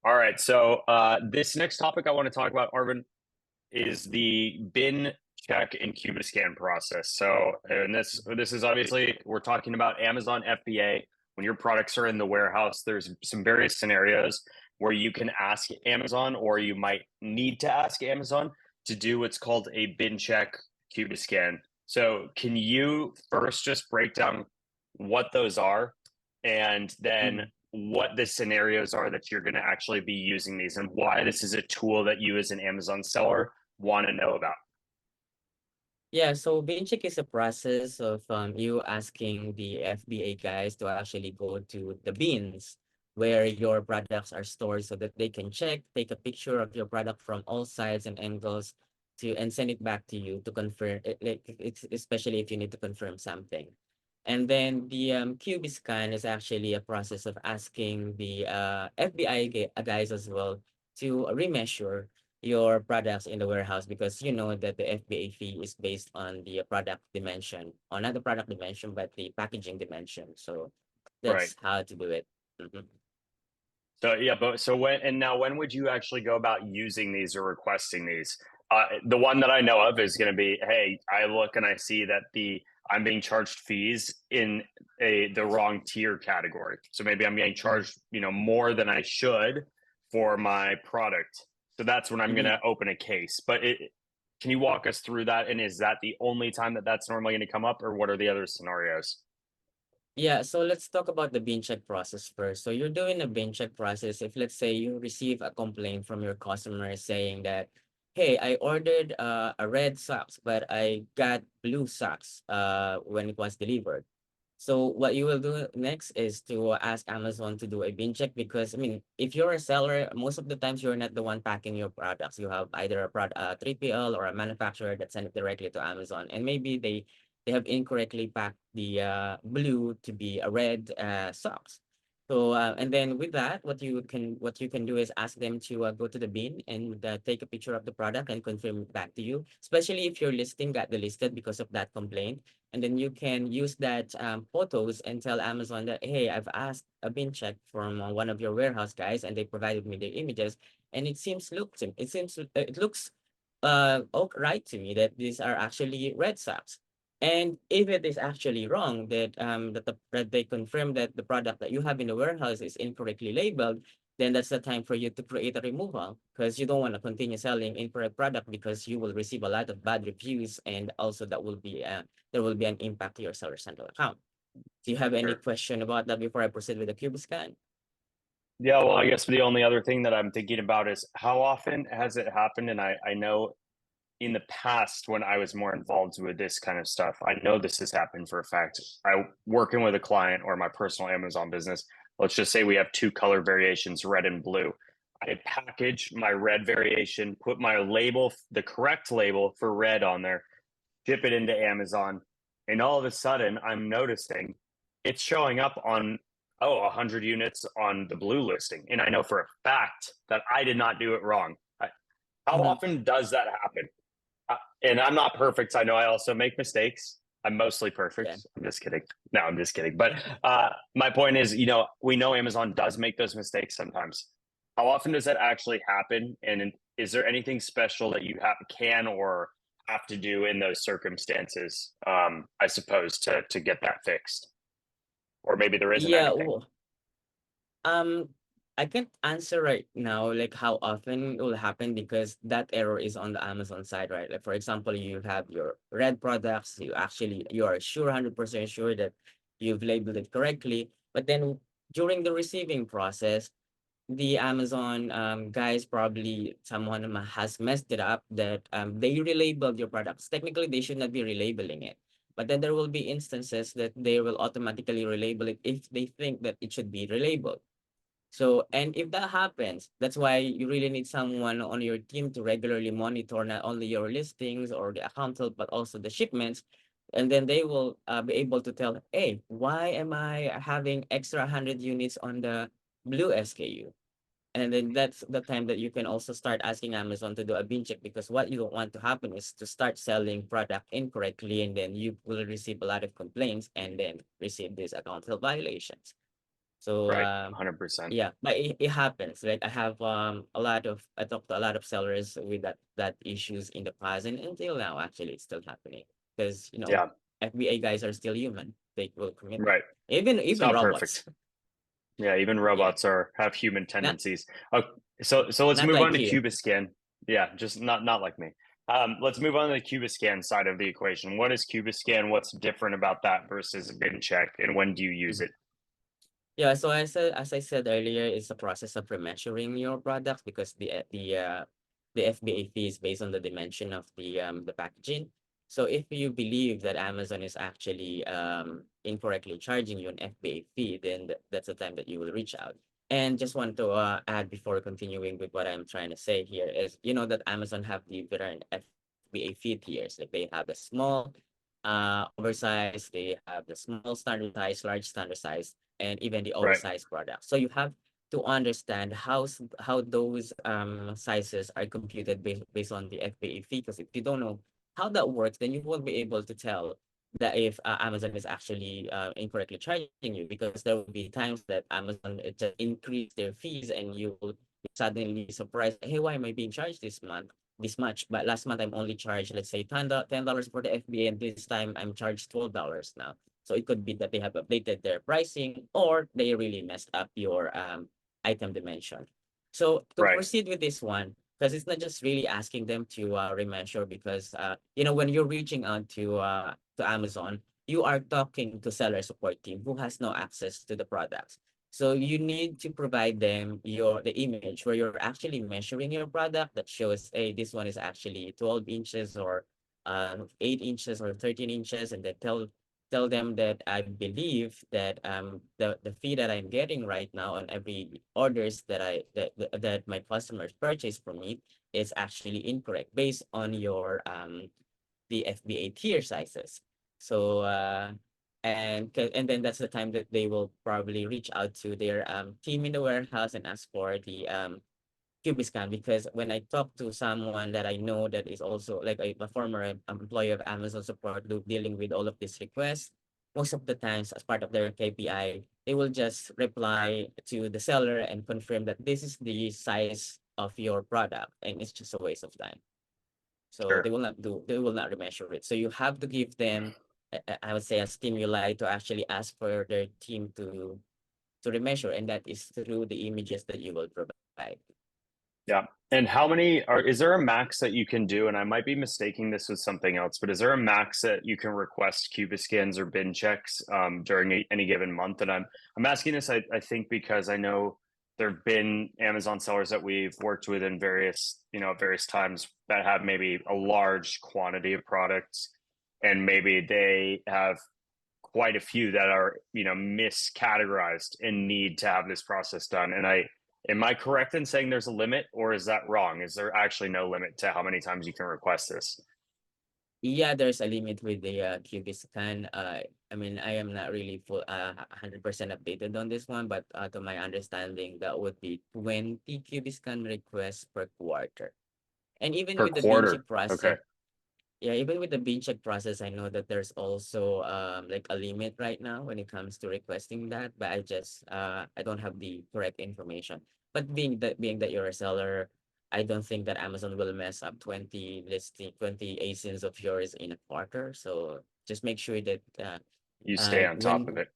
All right. So this next topic I want to talk about, Arvin, is the bin check and Cubiscan process. So, and this is obviously we're talking about Amazon FBA. When your products are in the warehouse, there's some various scenarios where you can ask Amazon, or you might need to ask Amazon to do what's called a bin check Cubiscan. So, can you first just break down what those are, and then Mm. what the scenarios are that you're going to actually be using these, and why this is a tool that you as an Amazon seller want to know about? Yeah, so bin check is a process of you asking the FBA guys to actually go to the bins where your products are stored so that they can check, take a picture of your product from all sides and angles to and send it back to you to confirm it, like it's especially if you need to confirm something. And then the Cubiscan is actually a process of asking the FBI guys as well to remeasure your products in the warehouse because you know that the FBA fee is based on the product dimension, or not the product dimension, but the packaging dimension. So Right. that's how to do it. Mhm. So yeah, but so when would you actually go about using these or requesting these? The one that I know of is going to be, hey, I look and I see that the I'm being charged fees in the wrong tier category. So maybe I'm getting Mhm. charged, more than I should for my product. So that's when I'm going Mhm. to open a case. But can you walk us through that? And is that the only time that that's normally going to come up, or what are the other scenarios? Yeah, so let's talk about the bin check process first. So you're doing a bin check process if let's say you receive a complaint from your customer saying that, hey, I ordered a red socks, but I got blue socks when it was delivered. So what you will do next is to ask Amazon to do a bin check because I mean, if you're a seller, most of the times you're not the one packing your products. You have either a 3PL or a manufacturer that send it directly to Amazon, and maybe they have incorrectly packed the blue to be a red socks. So and then with that, what you can do is ask them to go to the bin and take a picture of the product and confirm it back to you. Especially if your listing got delisted because of that complaint, and then you can use that photos and tell Amazon that, hey, I've asked a bin check from one of your warehouse guys, and they provided me the images, and it looks right to me that these are actually red socks. And if it is actually wrong that they confirm that the product that you have in the warehouse is incorrectly labeled, then that's the time for you to create a removal because you don't want to continue selling incorrect product because you will receive a lot of bad reviews, and also there will be an impact to your Seller Central account. Do you have any Sure. question about that before I proceed with the Cubiscan? Yeah, well, I guess the only other thing that I'm thinking about is how often has it happened? And I know in the past when I was more involved with this kind of stuff, I know this has happened for a fact. I working with a client or my personal Amazon business. Let's just say we have two color variations, red and blue. I package my red variation, put my label, the correct label for red on there, ship it into Amazon, and all of a sudden I'm noticing it's showing up on 100 units on the blue listing, and I know for a fact that I did not do it wrong. How Mhm. often does that happen? And I'm not perfect. I know I also make mistakes. I'm mostly perfect. Yeah. I'm just kidding. No, I'm just kidding. But my point is, we know Amazon does make those mistakes sometimes. How often does that actually happen? And is there anything special that you can or have to do in those circumstances? I suppose to get that fixed, or maybe there isn't Yeah. anything. Um, I can't answer right now, like how often it will happen because that error is on the Amazon side, right? Like for example, you have your red products, you are sure 100% sure that you've labeled it correctly, but then during the receiving process, the Amazon guys probably someone has messed it up that they relabeled your products. Technically, they should not be relabeling it. But then there will be instances that they will automatically relabel it if they think that it should be relabeled. So, and if that happens, that's why you really need someone on your team to regularly monitor not only your listings or the account health, but also the shipments. And then they will be able to tell, hey, why am I having extra 100 units on the blue SKU? And then that's the time that you can also start asking Amazon to do a bin check because what you don't want to happen is to start selling product incorrectly, and then you will receive a lot of complaints and then receive these account health violations. So Right. 100%. yeah, but it happens. Like I talked to a lot of sellers with that issues in the past, and until now actually it's still happening because Yeah. FBA guys are still human. They will commit Right. It's even not robots. perfect. Yeah, even Yeah, robots have human not tendencies. So let's not move on like to you. Cubiscan. Yeah, just not like me. Let's move on to the Cubiscan side of the equation. What is Cubiscan? What's different about that versus bin check, and when do you use it? Yeah, so as I said earlier, it's a process of remeasuring your products because the FBA fee is based on the dimension of the packaging. So if you believe that Amazon is actually incorrectly charging you an FBA fee, then that's the time that you will reach out. And just want to add before continuing with what I'm trying to say here is that Amazon have the different FBA fee tiers. Like they have the small, oversized, they have the small standard size, large standard size, and even the Right. oversized product. So you have to understand how those sizes are computed based on the FBA fee. Because if you don't know how that works, then you won't be able to tell that if Amazon is actually incorrectly charging you, because there will be times that Amazon just increase their fees and you will be suddenly surprised, hey, why am I being charged this month this much? But last month I'm only charged, let's say $10 for the FBA, and this time I'm charged $12 now. So it could be that they have updated their pricing or they really messed up your item dimension. So to Right. proceed with this one, because it's not just really asking them to remeasure, because when you're reaching out to Amazon, you are talking to seller support team who has no access to the products. So you need to provide them the image where you're actually measuring your product that shows, hey, this one is actually 12 inches or 8 inches or 13 inches, and then tell them that I believe that the fee that I'm getting right now on every orders that my customers purchase from me is actually incorrect based on your the FBA tier sizes. So and then that's the time that they will probably reach out to their team in the warehouse and ask for the Cubiscan, because when I talk to someone that I know that is also like a former employee of Amazon support dealing with all of these requests, most of the times as part of their KPI, they will just reply to the seller and confirm that this is the size of your product, and it's just a waste of time. So Sure. they will not remeasure it. So you have to give them, I would say, a stimuli to actually ask for their team to remeasure, and that is through the images that you will provide. Yeah. And how many is there a max that you can do? And I might be mistaking this with something else, but is there a max that you can request Cubiscans or bin checks during any given month? And I'm asking this, I think, because I know there have been Amazon sellers that we've worked with in various times that have maybe a large quantity of products, and maybe they have quite a few that are miscategorized and need to have this process done. And am I correct in saying there's a limit, or is that wrong? Is there actually no limit to how many times you can request this? Yeah, there's a limit with the Cubiscan. I mean, I am not really 100% updated on this one, but to my understanding, that would be 20 Cubiscan requests per quarter. And even Per with the bin quarter? check process, Okay. yeah, even with the bin check process, I know that there's also like a limit right now when it comes to requesting that, but I don't have the correct information. But being that you're a seller, I don't think that Amazon will mess up 20 ASINs of yours in a quarter. So just make sure that You stay on top of when it.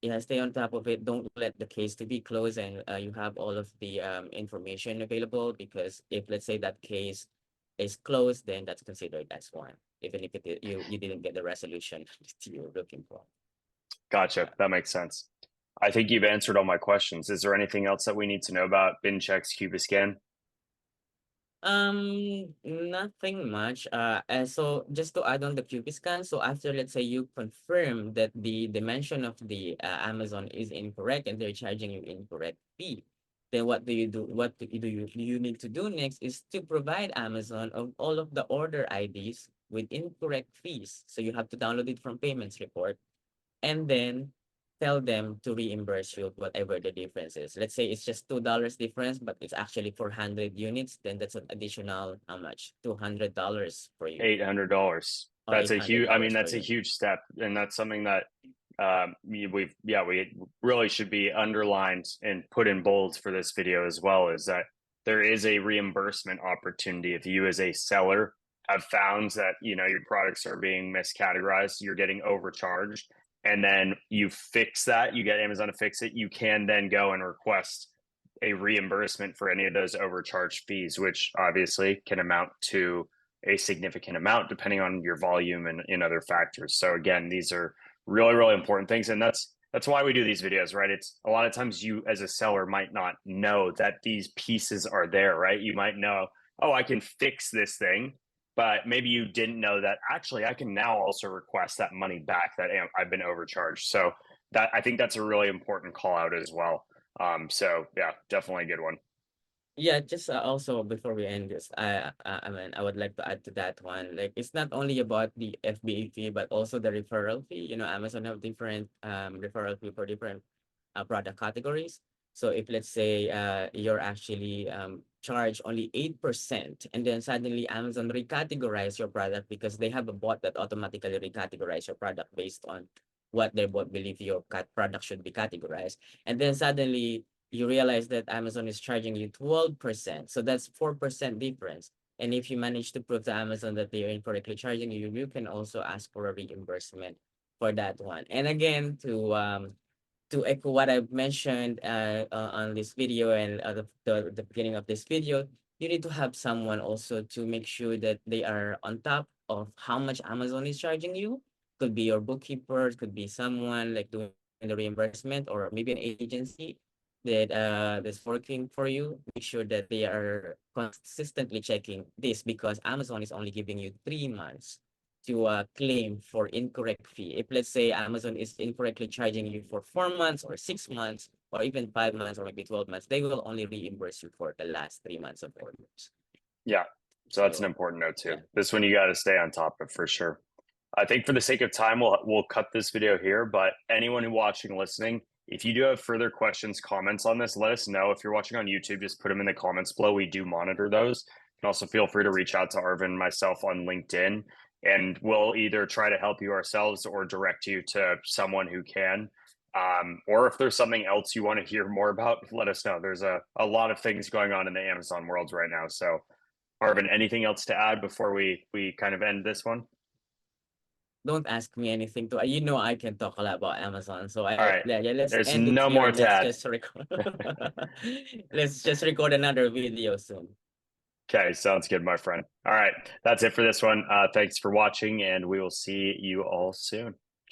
yeah, stay on top of it. Don't let the case to be closed, and you have all of the information available, because if let's say that case is closed, then that's considered as one, even if you didn't get the resolution that you were looking for. Gotcha. That makes sense. I think you've answered all my questions. Is there anything else that we need to know about bin checks, Cubiscan? Nothing much. So just to add on the Cubiscan, so after let's say you confirm that the dimension of the Amazon is incorrect and they're charging you incorrect fee, then what do you do? You need to do next is to provide Amazon of all of the order IDs with incorrect fees. So you have to download it from payments report, and then tell them to reimburse you whatever the difference is. Let's say it's just $2 difference, but it's actually 400 units, then that's an additional how much? $200 for you, $800. or That's eight a hundred huge, I mean, dollars for that's a you. huge step. And that's something that we really should be underlined and put in bold for this video as well, is that there is a reimbursement opportunity if you as a seller have found that your products are being miscategorized, you're getting overcharged, and then you fix that, you get Amazon to fix it, you can then go and request a reimbursement for any of those overcharged fees, which obviously can amount to a significant amount depending on your volume and in other factors. So again, these are really, really important things, and that's why we do these videos, right? It's a lot of times you as a seller might not know that these pieces are there, right? You might know, oh, I can fix this thing, but maybe you didn't know that actually I can now also request that money back that I've been overcharged. So that, I think that's a really important call out as well. So yeah, definitely a good one. Yeah, just also before we end this, I mean, I would like to add to that one. Like, it's not only about the FBA fee, but also the referral fee. You know, Amazon have different referral fee for different product categories. So if let's say you're actually charged only 8%, and then suddenly Amazon recategorize your product because they have a bot that automatically recategorize your product based on what their bot believe your product should be categorized, and then suddenly you realize that Amazon is charging you 12%. So that's 4% difference. And if you manage to prove to Amazon that they are incorrectly charging you, you can also ask for a reimbursement for that one. And again, to echo what I've mentioned on this video and the beginning of this video, you need to have someone also to make sure that they are on top of how much Amazon is charging you. Could be your bookkeeper, could be someone like doing the reimbursement, or maybe an agency that that's working for you. Make sure that they are consistently checking this, because Amazon is only giving you 3 months to claim for incorrect fee. If let's say Amazon is incorrectly charging you for 4 months or 6 months or even 5 months or maybe 12 months, they will only reimburse you for the last 3 months of orders. Yeah. So that's an So important note too. yeah. This one you got to stay on top of for sure. I think for the sake of time, we'll cut this video here. But anyone who watching, listening, if you do have further questions, comments on this, let us know. If you're watching on YouTube, just put them in the comments below. We do monitor those. You can also feel free to reach out to Arvin and myself on LinkedIn, and we'll either try to help you ourselves or direct you to someone who can. Or if there's something else you want to hear more about, let us know. There's a lot of things going on in the Amazon world right now. So, Arvin, anything else to add before we kind of end this one? Don't ask me anything to, you know, I can talk a lot about Amazon. So All right. yeah, let's There's end it no here more and to let's add. just record. Let's just record another video soon. Okay, sounds good, my friend. All right, that's it for this one. Thanks for watching, and we will see you all soon.